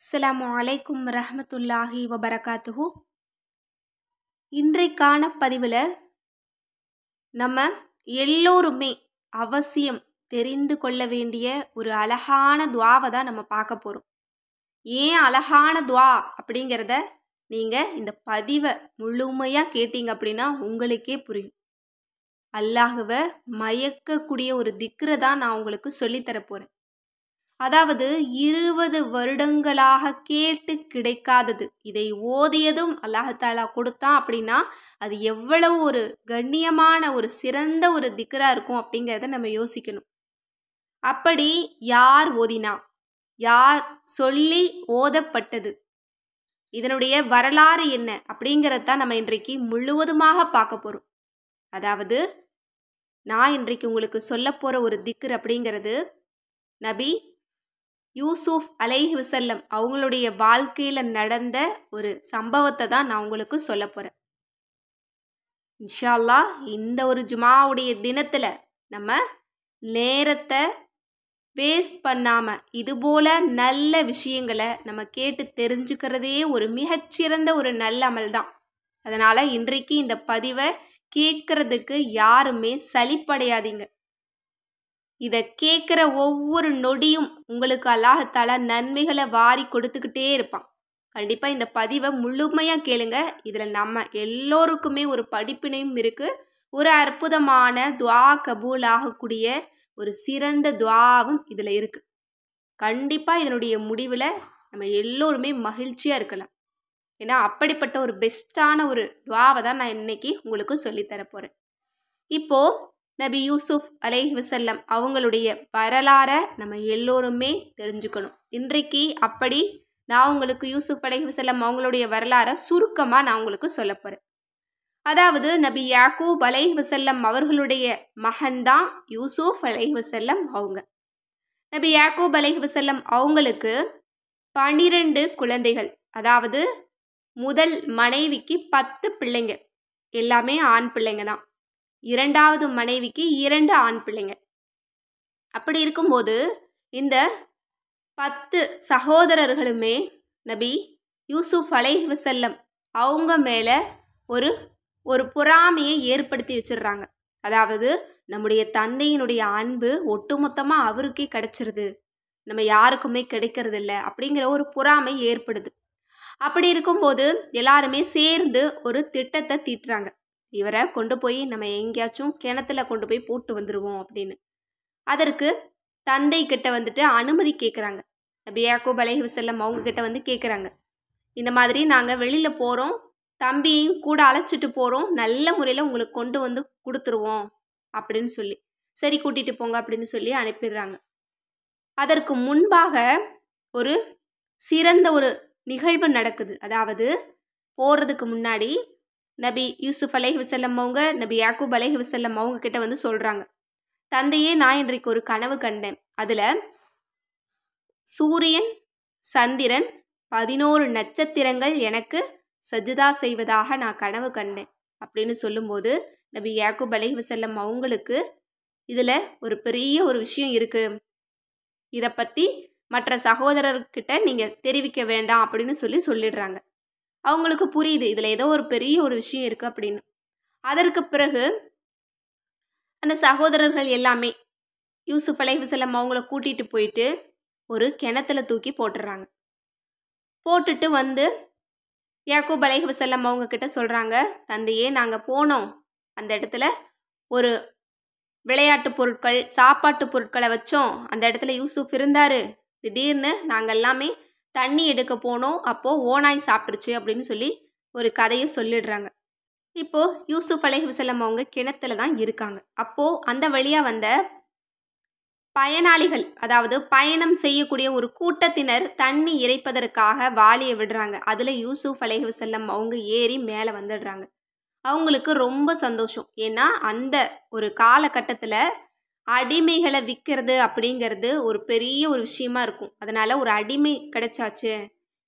அஸ்ஸலாமு அலைக்கும் ரஹ்மத்துல்லாஹி வபரகாத்துஹு. இன்றைக்கான பதிவில் நம்ம எல்லோருமே அவசியம் தெரிந்து கொள்ள வேண்டிய ஒரு அழகான துவாவை தான் நம்ம பார்க்க போகிறோம். ஏன் அழகான துவா அப்படிங்கிறத நீங்கள் இந்த பதிவை முழுமையாக கேட்டீங்க அப்படின்னா உங்களுக்கே புரியும். அல்லாஹுவை மயக்கக்கூடிய ஒரு திக்ரை தான் நான் உங்களுக்கு சொல்லித்தர போகிறேன். அதாவது 20 வருடங்களாக கேட்டு கிடைக்காதது, இதை ஓதியதும் அல்லாஹாலா கொடுத்தான் அப்படின்னா அது எவ்வளவு ஒரு கண்ணியமான ஒரு சிறந்த ஒரு திக்ரா இருக்கும் அப்படிங்கிறத நம்ம யோசிக்கணும். அப்படி யார் ஓதினா, யார் சொல்லி ஓதப்பட்டது, இதனுடைய வரலாறு என்ன அப்படிங்கிறதான் நம்ம இன்றைக்கு முழுவதுமாக பார்க்க போகிறோம். அதாவது நான் இன்றைக்கு உங்களுக்கு சொல்ல போகிற ஒரு திக்ர் அப்படிங்கிறது நபி யூசுப் அலைஹி வஸல்லம் அவங்களுடைய வாழ்க்கையில் நடந்த ஒரு சம்பவத்தை தான் நான் உங்களுக்கு சொல்ல போகிறேன். இன்ஷா அல்லாஹ் இந்த ஒரு ஜுமாவுடைய தினத்தில் நம்ம நேரத்தை வேஸ்ட் பண்ணாமல் இதுபோல் நல்ல விஷயங்களை நம்ம கேட்டு தெரிஞ்சுக்கிறதே ஒரு மிகச்சிறந்த ஒரு நல்ல அமல் தான். அதனால் இன்றைக்கு இந்த பதிவை கேட்குறதுக்கு யாருமே சலிப்படையாதீங்க. இதை கேட்குற ஒவ்வொரு நொடியும் உங்களுக்கு அல்லாஹாலா நன்மைகளை வாரி கொடுத்துக்கிட்டே இருப்பான். கண்டிப்பாக இந்த பதிவை முழுமையாக கேளுங்க. இதில் நம்ம எல்லோருக்குமே ஒரு படிப்பினையும் இருக்குது. ஒரு அற்புதமான துவா கபூல் ஆகக்கூடிய ஒரு சிறந்த துவாவும் இதில் இருக்குது. கண்டிப்பாக இதனுடைய முடிவில் நம்ம எல்லோருமே மகிழ்ச்சியாக இருக்கலாம். ஏன்னா அப்படிப்பட்ட ஒரு பெஸ்ட்டான ஒரு துவாவை தான் நான் இன்னைக்கு உங்களுக்கு சொல்லித்தர போகிறேன். இப்போது நபி யூசுப் அலைஹி வஸல்லம் அவங்களுடைய வரலாறை நம்ம எல்லோருமே தெரிஞ்சுக்கணும். இன்றைக்கு அப்படி நான் உங்களுக்கு யூசுப் அலைஹி வஸல்லம் அவங்களுடைய வரலாறை சுருக்கமாக நான் உங்களுக்கு சொல்ல போகிறேன். அதாவது நபி யாக்கூப் அலைஹி வஸல்லம் அவர்களுடைய மகன்தான் யூசுப் அலைஹி வஸல்லம் அவங்க. நபி யாக்கூப் அலைஹி வஸல்லம் அவங்களுக்கு 12 குழந்தைகள். அதாவது முதல் மனைவிக்கு 10 பிள்ளைங்க, எல்லாமே ஆண் பிள்ளைங்க தான். இரண்டாவது மனைவிக்கு 2 ஆண் பிள்ளைங்க. அப்படி இருக்கும்போது இந்த 10 சகோதரர்களுமே நபி யூசுப் அலைஹி வஸல்லம் அவங்க மேலே ஒரு பொறாமையை ஏற்படுத்தி வச்சிடுறாங்க. அதாவது நம்முடைய தந்தையினுடைய அன்பு ஒட்டுமொத்தமாக அவருக்கே கிடைச்சிருது, நம்ம யாருக்குமே கிடைக்கிறது இல்லை அப்படிங்கிற ஒரு பொறாமை ஏற்படுது. அப்படி இருக்கும்போது எல்லாருமே சேர்ந்து ஒரு திட்டத்தை தீட்டுறாங்க. இவரை கொண்டு போய் நம்ம எங்கேயாச்சும் கிணத்துல கொண்டு போய் போட்டு வந்துடுவோம் அப்படின்னு. அதற்கு தந்தை கிட்ட வந்துட்டு அனுமதி கேட்குறாங்க. நபி யாக்கூப் அலைஹி வஸல்லம் அவங்க கிட்ட வந்து கேட்குறாங்க, இந்த மாதிரி நாங்கள் வெளியில் போகிறோம், தம்பியையும் கூட அழைச்சிட்டு போகிறோம், நல்ல முறையில் உங்களுக்கு கொண்டு வந்து கொடுத்துருவோம் அப்படின்னு சொல்லி. சரி கூட்டிகிட்டு போங்க அப்படின்னு சொல்லி அனுப்பிடுறாங்க. அதற்கு முன்பாக ஒரு சிறந்த ஒரு நிகழ்வு நடக்குது. அதாவது போகிறதுக்கு முன்னாடி நபி யூசுப் அலைஹி வஸல்லம் அவங்க நபி யாக்கூப் அலைஹி வஸல்லம் அவங்க கிட்ட வந்து சொல்கிறாங்க, தந்தையே நான் இன்றைக்கு ஒரு கனவு கண்டேன். அதில் சூரியன் சந்திரன் 11 நட்சத்திரங்கள் எனக்கு சஜ்தா செய்வதாக நான் கனவு கண்டேன் அப்படின்னு சொல்லும்போது நபி யாக்கூப் அலைஹி வஸல்லம் அவங்களுக்கு இதில் ஒரு பெரிய ஒரு விஷயம் இருக்குது, இதை பற்றி மற்ற சகோதரர்கிட்ட நீங்கள் தெரிவிக்க வேண்டாம் அப்படின்னு சொல்லிடுறாங்க. அவங்களுக்கு புரியுது இதில் ஏதோ ஒரு பெரிய ஒரு விஷயம் இருக்குது அப்படின்னு. அதற்கு பிறகு அந்த சகோதரர்கள் எல்லாமே யூசுப் அலைஹி வஸல்லம் அவங்கள கூட்டிகிட்டு போயிட்டு ஒரு கிணத்துல தூக்கி போட்டுடுறாங்க. போட்டுட்டு வந்து யாக்கூப் அலைஹி வஸல்லம் அவங்க கிட்ட சொல்கிறாங்க, தந்தையே நாங்கள் போனோம், அந்த இடத்துல ஒரு விளையாட்டு பொருட்கள் சாப்பாட்டு பொருட்களை வச்சோம், அந்த இடத்துல யூசுப் இருந்தார், திடீர்னு நாங்கள் எல்லாமே தண்ணி எடுக்க போனோம், அப்போது ஓனாய் சாப்பிட்ருச்சு அப்படின்னு சொல்லி ஒரு கதையை சொல்லிடுறாங்க. இப்போது யூசுப் அலைஹி வஸல்லம் அவங்க கிணத்துல தான் இருக்காங்க. அப்போது அந்த வழியாக வந்த பயனாளிகள், அதாவது பயணம் செய்யக்கூடிய ஒரு கூட்டத்தினர் தண்ணி இறைப்பதற்காக வாளியை விடுறாங்க. அதில் யூசுப் அலைஹி வஸல்லம் அவங்க ஏறி மேலே வந்துடுறாங்க. அவங்களுக்கு ரொம்ப சந்தோஷம். ஏன்னா அந்த ஒரு காலகட்டத்தில் அடிமைகளை விற்கிறது அப்படிங்கிறது ஒரு பெரிய ஒரு விஷயமா இருக்கும். அதனால் ஒரு அடிமை கிடைச்சாச்சு,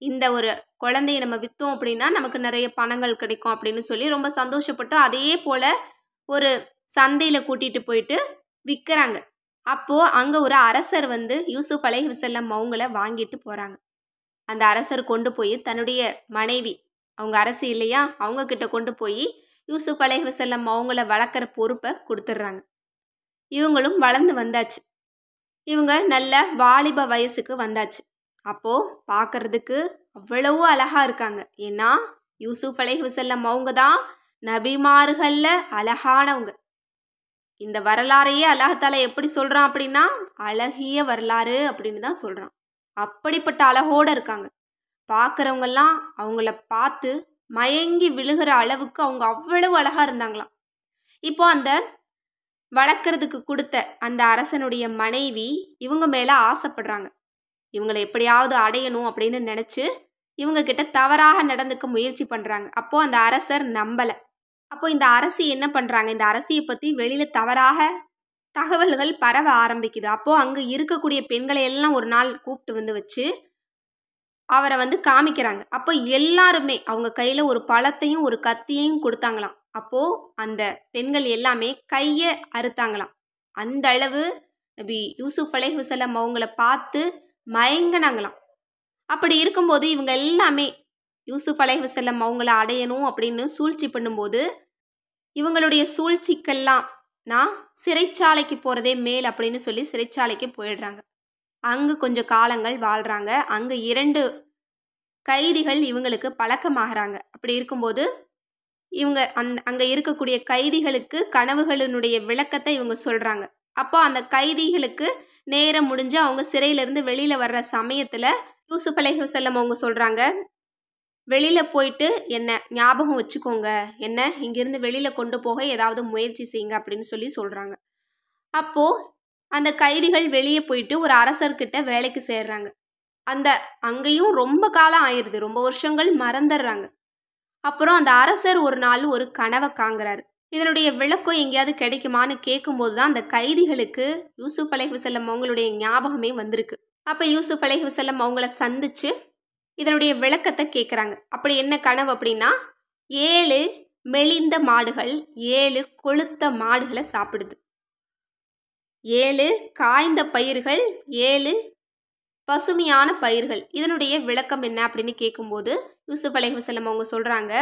இந்த ஒரு குழந்தைய நம்ம விற்றோம் அப்படின்னா நமக்கு நிறைய பணங்கள் கிடைக்கும் அப்படின்னு சொல்லி ரொம்ப சந்தோஷப்பட்டு அதே போல் ஒரு சந்தையில் கூட்டிகிட்டு போயிட்டு விற்கிறாங்க. அப்போது அங்கே ஒரு அரசர் வந்து யூசுப் அலைஹி வஸல்லம் அவங்கள வாங்கிட்டு போகிறாங்க. அந்த அரசர் கொண்டு போய் தன்னுடைய மனைவி, அவங்க அரசி இல்லையா, அவங்க கிட்ட கொண்டு போய் யூசுப் அலைஹிஸ்ஸலாம் அவங்கள வளர்க்குற பொறுப்பை கொடுத்துட்றாங்க. இவங்களும் வளர்ந்து வந்தாச்சு. இவங்க நல்ல வாலிப வயசுக்கு வந்தாச்சு. அப்போது பார்க்கறதுக்கு அவ்வளவு அழகாக இருக்காங்க. ஏன்னா யூசுப் அலைஹிஸ்ஸலாம் அவங்க தான் நபிமார்களில் அழகானவங்க. இந்த வரலாறையே அல்லாஹ்தாலா எப்படி சொல்கிறான் அப்படின்னா அழகிய வரலாறு அப்படின்னு தான் சொல்கிறான். அப்படிப்பட்ட அழகோடு இருக்காங்க. பார்க்குறவங்கெல்லாம் அவங்கள பார்த்து மயங்கி விழுகிற அளவுக்கு அவங்க அவ்வளவு அழகாக இருந்தாங்களாம். இப்போ அந்த வளர்க்குறதுக்கு கொடுத்த அந்த அரசனுடைய மனைவி இவங்க மேலே ஆசைப்படுறாங்க. இவங்களை எப்படியாவது அடையணும் அப்படின்னு நினச்சி இவங்க கிட்ட தவறாக நடந்துக்க முயற்சி பண்ணுறாங்க. அப்போது அந்த அரசர் நம்பலை. அப்போ இந்த அரசி என்ன பண்ணுறாங்க, இந்த அரசியை பற்றி வெளியில் தவறாக தகவல்கள் பரவ ஆரம்பிக்குது. அப்போது அங்கே இருக்கக்கூடிய பெண்களை எல்லாம் ஒரு நாள் கூப்பிட்டு வச்சு அவரை காமிக்கிறாங்க. அப்போ எல்லாருமே அவங்க கையில் ஒரு பழத்தையும் ஒரு கத்தியையும் கொடுத்தாங்களாம். அப்போது அந்த பெண்கள் எல்லாமே கையை அறுத்தாங்களாம். அந்த அளவு நபி யூசுப் அலைஹிஸ்ஸலாம் அவங்கள பார்த்து மயங்கினாங்களாம். அப்படி இருக்கும்போது இவங்க எல்லாமே யூசுப் அலைஹிஸ்ஸலாம் அவங்கள அடையணும் அப்படின்னு சூழ்ச்சி பண்ணும்போது இவங்களுடைய சூழ்ச்சிக்கெல்லாம் நான் சிறைச்சாலைக்கு போகிறதே மேல் அப்படின்னு சொல்லி சிறைச்சாலைக்கு போயிடுறாங்க. அங்கே கொஞ்சம் காலங்கள் வாழ்கிறாங்க. அங்கே 2 கைதிகள் இவங்களுக்கு பழக்கமாகறாங்க. அப்படி இருக்கும்போது இவங்க அங்கே இருக்கக்கூடிய கைதிகளுக்கு கனவுகளினுடைய விளக்கத்தை இவங்க சொல்கிறாங்க. அப்போ அந்த கைதிகளுக்கு நேரம் முடிஞ்சு அவங்க சிறையிலேருந்து வெளியில் வர்ற சமயத்தில் யூசுப் அலைஹிஸ்ஸலாம் அவங்க சொல்கிறாங்க, வெளியில் போயிட்டு என்ன ஞாபகம் வச்சுக்கோங்க, என்ன இங்கேருந்து வெளியில் கொண்டு போக ஏதாவது முயற்சி செய்யுங்க அப்படின்னு சொல்லி சொல்கிறாங்க. அப்போது அந்த கைதிகள் வெளியே போயிட்டு ஒரு அரசர்கிட்ட வேலைக்கு சேர்றாங்க. அங்கேயும் ரொம்ப காலம் ஆயிடுது, ரொம்ப வருஷங்கள் மறந்துடுறாங்க. அப்புறம் அந்த அரசர் ஒரு நாள் ஒரு கனவை காண்கிறாரு. இதனுடைய விளக்கம் எங்கேயாவது கிடைக்குமான்னு கேட்கும்போது தான் அந்த கைதிகளுக்கு யூசுப் அலைஹிஸ்ஸலாம் அவங்களுடைய ஞாபகமே வந்திருக்கு. அப்போ யூசுப் அலைஹிஸ்ஸலாம் அவங்கள சந்திச்சு இதனுடைய விளக்கத்தை கேட்குறாங்க. அப்படி என்ன கனவு அப்படின்னா 7 மெலிந்த மாடுகள் 7 கொழுத்த மாடுகளை சாப்பிடுது, 7 காய்ந்த பயிர்கள் 7 பசுமையான பயிர்கள். இதனுடைய விளக்கம் என்ன அப்படின்னு கேட்கும்போது யூசுப் அலைஹிஸ்ஸலாம் அவங்க சொல்கிறாங்க,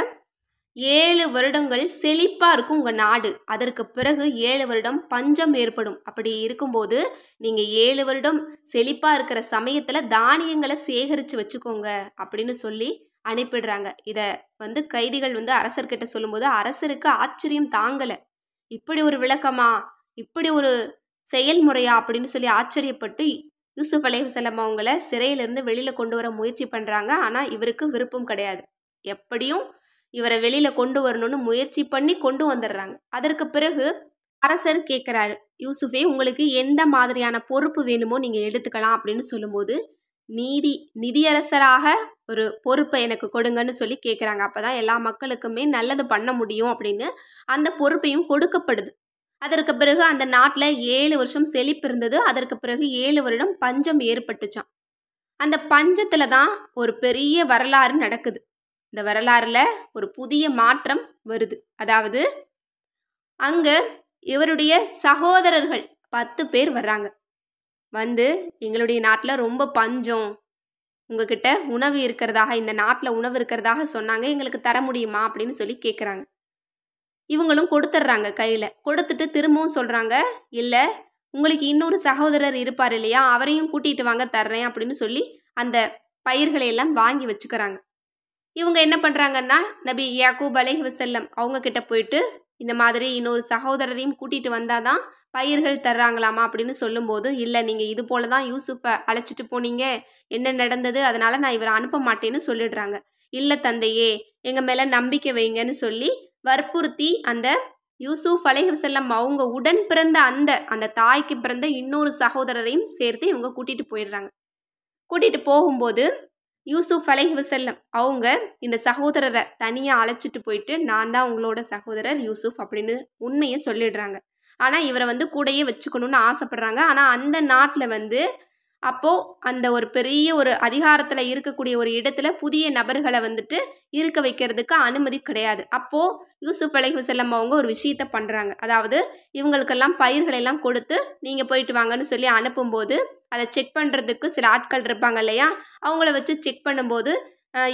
7 வருடங்கள் செழிப்பாக இருக்கும் உங்கள் நாடு, அதற்கு பிறகு 7 வருடம் பஞ்சம் ஏற்படும். அப்படி இருக்கும்போது நீங்கள் 7 வருடம் செழிப்பாக இருக்கிற சமயத்தில் தானியங்களை சேகரித்து வச்சுக்கோங்க அப்படின்னு சொல்லி அனுப்பிடுறாங்க. இதை கைதிகள் அரசர்கிட்ட சொல்லும்போது அரசருக்கு ஆச்சரியம் தாங்கலை. இப்படி ஒரு விளக்கமா, இப்படி ஒரு செயல்முறையா அப்படின்னு சொல்லி ஆச்சரியப்பட்டு யூசுப் அலைஹிஸ்ஸலாம் அவங்கள சிறையிலேருந்து வெளியில் கொண்டு வர முயற்சி பண்ணுறாங்க. ஆனால் இவருக்கு விருப்பம் கிடையாது. எப்படியும் இவரை வெளியில் கொண்டு வரணும்னு முயற்சி பண்ணி கொண்டு வந்துடுறாங்க. அதற்கு பிறகு அரசர் கேட்குறாரு, யூசுஃபே உங்களுக்கு எந்த மாதிரியான பொறுப்பு வேணுமோ நீங்கள் எடுத்துக்கலாம் அப்படின்னு சொல்லும்போது நிதியரசராக ஒரு பொறுப்பை எனக்கு கொடுங்கன்னு சொல்லி கேட்குறாங்க. அப்போ தான் எல்லா மக்களுக்குமே நல்லது பண்ண முடியும் அப்படின்னு அந்த பொறுப்பையும் கொடுக்கப்படுது. அதற்கு பிறகு அந்த நாட்டில் 7 வருஷம் செழிப்பு இருந்தது. அதற்கு பிறகு 7 வருடம் பஞ்சம் ஏற்பட்டுச்சான். அந்த பஞ்சத்தில் தான் ஒரு பெரிய வரலாறு நடக்குது. இந்த வரலாறுல ஒரு புதிய மாற்றம் வருது. அதாவது அங்கே இவருடைய சகோதரர்கள் 10 பேர் வர்றாங்க. எங்களுடைய நாட்டில் ரொம்ப பஞ்சம், உங்ககிட்ட உணவு இருக்கிறதாக, இந்த நாட்டில் உணவு இருக்கிறதாக சொன்னாங்க, எங்களுக்கு தர முடியுமா அப்படின்னு சொல்லி கேட்குறாங்க. இவங்களும் கொடுத்துட்றாங்க. கையில் கொடுத்துட்டு திரும்பவும் சொல்கிறாங்க, இல்லை உங்களுக்கு இன்னொரு சகோதரர் இருப்பார் இல்லையா, அவரையும் கூட்டிகிட்டு வாங்க, தர்றேன் அப்படின்னு சொல்லி அந்த பயிர்களை எல்லாம் வாங்கி வச்சுக்கிறாங்க. இவங்க என்ன பண்ணுறாங்கன்னா நபி யாக்கூப் அலைஹிஸ்ஸலாம் அவங்க கிட்ட போயிட்டு இந்த மாதிரி இன்னொரு சகோதரரையும் கூட்டிகிட்டு வந்தால் தான் பயிர்கள் தர்றாங்களாமா அப்படின்னு சொல்லும்போது, இல்லை நீங்கள் இது போல தான் யூசுஃபை அழைச்சிட்டு போனீங்க, என்ன நடந்தது, அதனால் நான் இவரை அனுப்ப மாட்டேன்னு சொல்லிடுறாங்க. இல்லை தந்தையே, எங்கள் மேலே நம்பிக்கை வைங்கன்னு சொல்லி வற்புறுத்தி அந்த யூசுப் அலைஹிஸ்ஸலாம் அவங்க உடன் பிறந்த அந்த தாய்க்கு பிறந்த இன்னொரு சகோதரரையும் சேர்த்து இவங்க கூட்டிகிட்டு போயிடுறாங்க. கூட்டிகிட்டு போகும்போது யூசுப் அலைஹிஸ்ஸலாம் அவங்க இந்த சகோதரரை தனியாக அழைச்சிட்டு போயிட்டு, நான் தான் உங்களோட சகோதரர் யூசுப் அப்படின்னு உண்மையை சொல்லிடுறாங்க. ஆனால் இவரை கூடையே வச்சுக்கணும்னு ஆசைப்படுறாங்க. ஆனால் அந்த நாட்டில் அப்போது அந்த ஒரு பெரிய ஒரு அதிகாரத்தில் இருக்கக்கூடிய ஒரு இடத்துல புதிய நபர்களை வந்துட்டு இருக்க வைக்கிறதுக்கு அனுமதி கிடையாது. அப்போது யூசுப் அலைஹிஸ்ஸலாம் அவங்க ஒரு விஷயத்த பண்ணுறாங்க. அதாவது இவங்களுக்கெல்லாம் பயிர்களெல்லாம் கொடுத்து நீங்கள் போயிட்டு வாங்கன்னு சொல்லி அனுப்பும்போது அதை செக் பண்ணுறதுக்கு சில ஆட்கள் இருப்பாங்க இல்லையா, அவங்கள வச்சு செக் பண்ணும்போது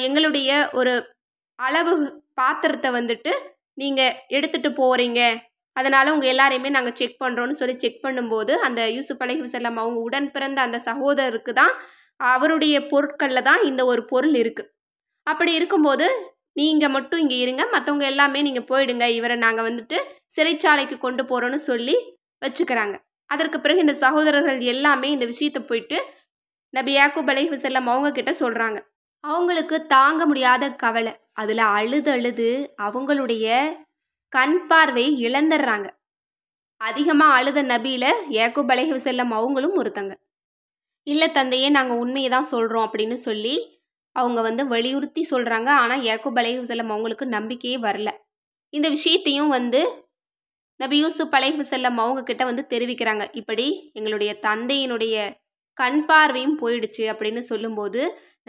எங்களுடைய ஒரு அளவு பாத்திரத்தை வந்துட்டு நீங்கள் எடுத்துகிட்டு போகிறீங்க, அதனால் உங்கள் எல்லாரையுமே நாங்கள் செக் பண்ணுறோன்னு சொல்லி செக் பண்ணும்போது அந்த யூசுப் அலைஹிஸ்ஸலாம் அவங்க உடன் பிறந்த அந்த சகோதரருக்கு தான் அவருடைய பொருட்களில் தான் இந்த ஒரு பொருள் இருக்குது. அப்படி இருக்கும்போது நீங்கள் மட்டும் இங்கே இருங்க, மற்றவங்க எல்லாமே நீங்கள் போயிடுங்க, இவரை நாங்கள் வந்துட்டு சிறைச்சாலைக்கு கொண்டு போகிறோன்னு சொல்லி வச்சுக்கிறாங்க. அதற்கு பிறகு இந்த சகோதரர்கள் எல்லாமே இந்த விஷயத்தை போயிட்டு நபி யாக்கூப் அலைஹிஸ்ஸலாம் அவங்க கிட்ட சொல்கிறாங்க. அவங்களுக்கு தாங்க முடியாத கவலை, அதில் அழுது அவங்களுடைய கண் பார்வை இழந்துடுறாங்க. அதிகமாக அழுத நபியில் யாக்கூப் அலைஹிஸ்ஸலாம் அவங்களும் ஒருத்தங்க. இல்லை தந்தையே, நாங்கள் உண்மையை தான் சொல்கிறோம் அப்படின்னு சொல்லி அவங்க வந்து வலியுறுத்தி சொல்கிறாங்க. ஆனால் யாக்கூப் அலைஹிஸ்ஸலாம் அவங்களுக்கு நம்பிக்கையே வரல. இந்த விஷயத்தையும் வந்து நபி யூசுப் அலைஹிஸ்ஸலாம் அவங்க கிட்ட வந்து தெரிவிக்கிறாங்க. இப்படி எங்களுடைய தந்தையினுடைய கண் பார்வையும் போயிடுச்சு அப்படின்னு சொல்லும்போது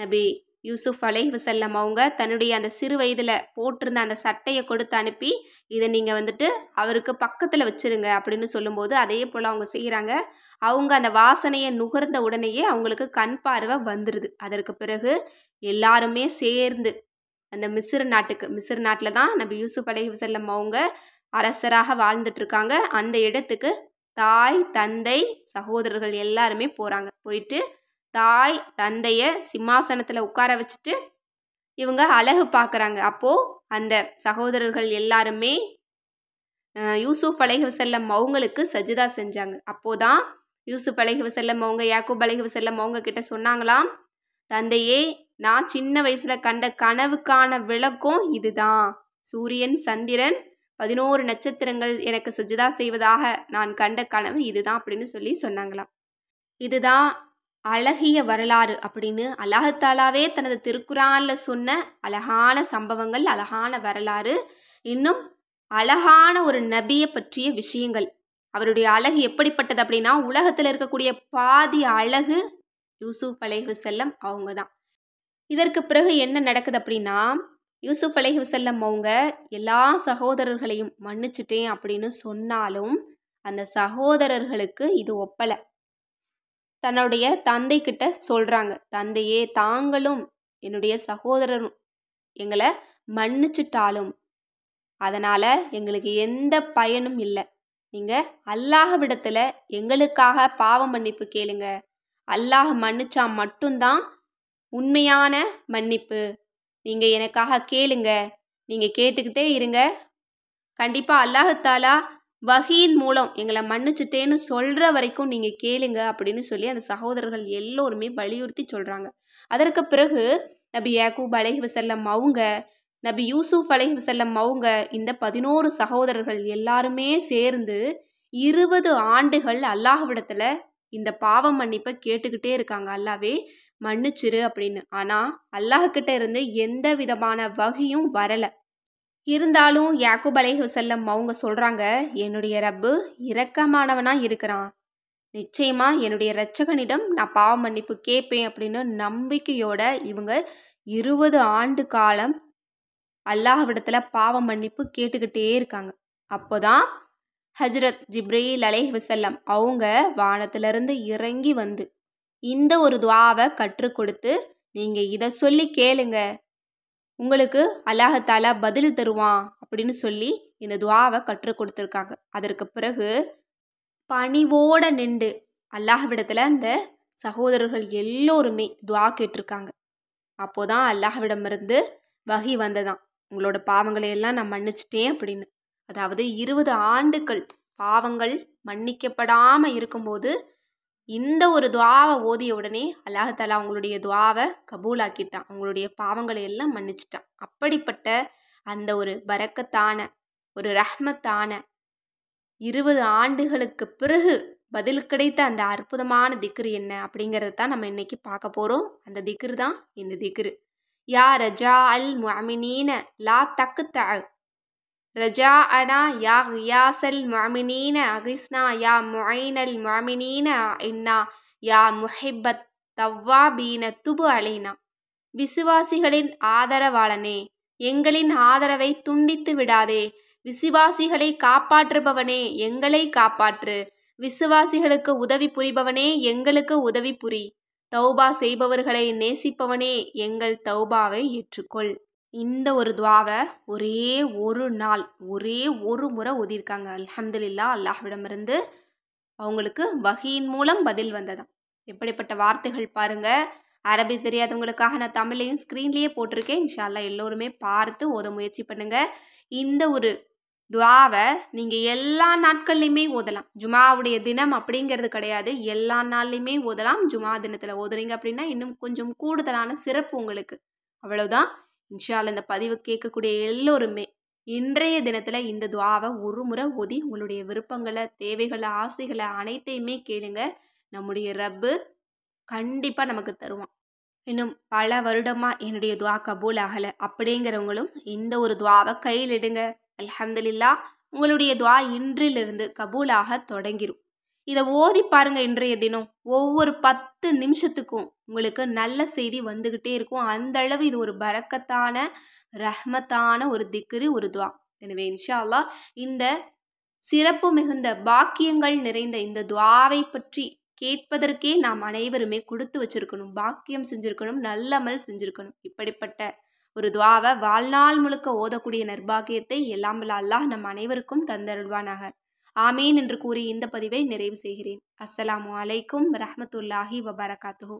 நபி யூசுப் அலைஹிஸ்ஸலாம் அவங்க தன்னுடைய அந்த சிறு வயதில் போட்டிருந்த அந்த சட்டையை கொடுத்து அனுப்பி இதை நீங்கள் வந்துட்டு அவருக்கு பக்கத்தில் வச்சுருங்க அப்படின்னு சொல்லும்போது அதே போல் அவங்க செய்கிறாங்க. அவங்க அந்த வாசனையை நுகர்ந்த உடனேயே அவங்களுக்கு கண் பார்வை வந்துடுது. அதற்கு பிறகு எல்லாருமே சேர்ந்து அந்த மிஸ்ர் நாட்டில் தான் நபி யூசுப் அலைஹிஸ்ஸலாம் அவங்க அரசராக வாழ்ந்துட்டுருக்காங்க. அந்த இடத்துக்கு தாய், தந்தை, சகோதரர்கள் எல்லாருமே போகிறாங்க. போயிட்டு தாய் தந்தையை சிம்மாசனத்தில் உட்கார வச்சுட்டு இவங்க அழகு பார்க்குறாங்க. அப்போது அந்த சகோதரர்கள் எல்லாருமே யூசுப் அலைஹிஸ்ஸலாம் அவங்களுக்கு சஜிதா செஞ்சாங்க. அப்போதான் யூசுப் அலைஹிஸ்ஸலாம் அவங்க யாக்கூப் அலைஹிஸ்ஸலாம் அவங்க கிட்ட சொன்னாங்களாம், தந்தையே, நான் சின்ன வயசில் கண்ட கனவுக்கான விளக்கம் இதுதான். சூரியன், சந்திரன், 11 நட்சத்திரங்கள் எனக்கு சஜிதா செய்வதாக நான் கண்ட கனவு இதுதான் அப்படின்னு சொல்லி சொன்னாங்களாம். இதுதான் அழகிய வரலாறு அப்படின்னு அல்லாஹ் தஆலாவே தனது திருக்குரானில் சொன்ன அழகான சம்பவங்கள், அழகான வரலாறு. இன்னும் அழகான ஒரு நபியை பற்றிய விஷயங்கள். அவருடைய அழகு எப்படிப்பட்டது அப்படின்னா, உலகத்தில் இருக்கக்கூடிய பாதி அழகு யூசுப் அலைஹிஸ்ஸலாம் அவங்க தான். இதற்கு பிறகு என்ன நடக்குது அப்படின்னா, யூசுப் அலைஹிஸ்ஸலாம் அவங்க எல்லா சகோதரர்களையும் மன்னிச்சிட்டேன் அப்படின்னு சொன்னாலும் அந்த சகோதரர்களுக்கு இது ஒப்பலை. தன்னுடைய தந்தை கிட்ட சொல்கிறாங்க, தந்தையே, தாங்களும் என்னுடைய சகோதரரும் எங்களை மன்னிச்சிட்டாலும் அதனால் எங்களுக்கு எந்த பயனும் இல்லை. நீங்கள் அல்லாஹ்விடத்தில் எங்களுக்காக பாவ மன்னிப்பு கேளுங்க. அல்லாஹ் மன்னிச்சா மட்டும்தான் உண்மையான மன்னிப்பு. நீங்கள் எனக்காக கேளுங்க, நீங்கள் கேட்டுக்கிட்டே இருங்க. கண்டிப்பாக அல்லாஹ் தஆலா வஹீயின் மூலம் எங்களை மன்னிச்சிட்டேன்னு சொல்கிற வரைக்கும் நீங்கள் கேளுங்க அப்படின்னு சொல்லி அந்த சகோதரர்கள் எல்லோருமே வலியுறுத்தி சொல்கிறாங்க. அதற்கு பிறகு நபி யாக்கூப் அலைஹிஸ்ஸலாம் அவங்க, நபி யூசுப் அலைஹிஸ்ஸலாம் அவங்க, இந்த 11 சகோதரர்கள் எல்லாருமே சேர்ந்து 20 ஆண்டுகள் அல்லாஹ்விடத்தில் இந்த பாவ மன்னிப்பை கேட்டுக்கிட்டே இருக்காங்க. அல்லாவே மன்னிச்சிரு அப்படின்னு. ஆனால் அல்லாஹ்கிட்ட இருந்து எந்த விதமான வஹியும் வரலை. இருந்தாலும் யாக்கூப் அலைஹிஸ்ஸலாம் அவங்க சொல்கிறாங்க, என்னுடைய ரப்பு இரக்கமானவனாக இருக்கிறான், நிச்சயமாக என்னுடைய இரட்சகனிடம் நான் பாவ மன்னிப்பு கேட்பேன் அப்படின்னு நம்பிக்கையோட இவங்க 20 ஆண்டு காலம் அல்லாஹ்விடத்தில் பாவ மன்னிப்பு கேட்டுக்கிட்டே இருக்காங்க. அப்போதான் ஹஜ்ரத் ஜிப்ரீல் அலைஹிஸ்ஸலாம் அவங்க வானத்திலிருந்து இறங்கி வந்து இந்த ஒரு துஆவை கற்றுக் கொடுத்து, நீங்கள் இதை சொல்லி கேளுங்க, உங்களுக்கு அல்லாஹ் தஆலா பதில் தருவான் அப்படின்னு சொல்லி இந்த துஆவை கற்றுக் கொடுத்துருக்காங்க. அதற்கு பிறகு பணிவோடு நின்று அல்லாஹ்விடத்தில் அந்த சகோதரர்கள் எல்லோருமே துஆ கேட்டிருக்காங்க. அப்போதான் அல்லாஹ்விடமிருந்து வஹி வந்ததான், உங்களோட பாவங்களை எல்லாம் நான் மன்னிச்சிட்டேன் அப்படின்னு. அதாவது 20 ஆண்டுகள் பாவங்கள் மன்னிக்கப்படாமல் இருக்கும்போது இந்த ஒரு துஆவை ஓதிய உடனே அல்லாஹ் தஆலா அவங்களுடைய துஆவை கபூலாக்கிட்டான், அவங்களுடைய பாவங்களை எல்லாம் மன்னிச்சிட்டான். அப்படிப்பட்ட அந்த ஒரு பரக்கத்தான ஒரு ரஹ்மத்தான 20 ஆண்டுகளுக்கு பிறகு பதில் கிடைத்த அந்த அற்புதமான திக்ரு என்ன அப்படிங்கிறத தான் நம்ம இன்னைக்கு பார்க்க போகிறோம். அந்த திக்ரு தான் இந்த திக்ரு. யா ரஜா அல் முஅமினீன லா தக்தஅ ரஜா அனா யா கியாசல் முஅமினீன அகிஸ்னா யா முஐனல் முஅமினீன இன்னா யா முஹிப்பத் தவ்வாபீன துபு அலைனா. விசுவாசிகளின் ஆதரவாளனே, எங்களின் ஆதரவை துண்டித்து விடாதே. விசுவாசிகளை காப்பாற்றுபவனே, எங்களை காப்பாற்று. விசுவாசிகளுக்கு உதவி புரிபவனே, எங்களுக்கு உதவி புரி. தௌபா செய்பவர்களை நேசிப்பவனே, எங்கள் தௌபாவை ஏற்றுக்கொள். இந்த ஒரு துவாவை ஒரே ஒரு நாள், ஒரே ஒரு முறை ஓதியிருக்காங்க. அல்ஹம்துலில்லாஹ், அல்லாஹ்விடமிருந்து அவங்களுக்கு வஹீயின் மூலம் பதில் வந்ததாம். எப்படிப்பட்ட வார்த்தைகள் பாருங்க. அரபி தெரியாதவங்களுக்காக நான் தமிழையும் ஸ்க்ரீன்லேயே போட்டிருக்கேன். இன்ஷா அல்லாஹ் எல்லோருமே பார்த்து ஓத முயற்சி பண்ணுங்க. இந்த ஒரு துவாவை நீங்கள் எல்லா நாட்கள்லையுமே ஓதலாம். ஜுமாவுடைய தினம் அப்படிங்கிறது கிடையாது, எல்லா நாள்லையுமே ஓதலாம். ஜுமா தினத்தில் ஓதுறீங்க அப்படின்னா இன்னும் கொஞ்சம் கூடுதலான சிறப்பு உங்களுக்கு. அவ்வளவுதான். இன்ஷா அல்லாஹ் இந்த பதிவு கேட்கக்கூடிய எல்லோருமே இன்றைய தினத்தில் இந்த துவாவை ஒரு முறை ஓதி உங்களுடைய விருப்பங்களை, தேவைகளை, ஆசைகளை அனைத்தையுமே கேளுங்க. நம்முடைய ரப்பு கண்டிப்பாக நமக்கு தருவான். இன்னும் பல வருடமாக என்னுடைய துவா கபூல் ஆகலை அப்படிங்கிறவங்களும் இந்த ஒரு துவாவை கையில் எடுங்க. அல்ஹம்துலில்லாஹ், உங்களுடைய துவா இன்றிலிருந்து கபூலாக தொடங்கிரும். இதை ஓதி பாருங்க. இன்றைய தினம் ஒவ்வொரு 10 நிமிஷத்துக்கும் உங்களுக்கு நல்ல செய்தி வந்துக்கிட்டே இருக்கும். அந்த அளவு இது ஒரு பரக்கத்தான, ரஹ்மத்தான ஒரு திக்ரு, ஒரு துவா. எனவே இன்ஷா அல்லாஹ் இந்த சிறப்பு மிகுந்த பாக்கியங்கள் நிறைந்த இந்த துவாவை பற்றி கேட்பதற்கே நாம் அனைவருமே கொடுத்து வச்சிருக்கணும், பாக்கியம் செஞ்சிருக்கணும், நல்லமல் செஞ்சிருக்கணும். இப்படிப்பட்ட ஒரு துவாவை வாழ்நாள் முழுக்க ஓதக்கூடிய நற்பாக்கியத்தை எல்லாம் வல்ல அல்லாஹ் நம் அனைவருக்கும் தந்தருள்வானாக. ஆமீன் என்று கூறி இந்த பதிவை நிறைவு செய்கிறேன். அஸ்ஸலாமு அலைக்கும் வரஹ்மத்துல்லாஹி வபரகாத்துஹு.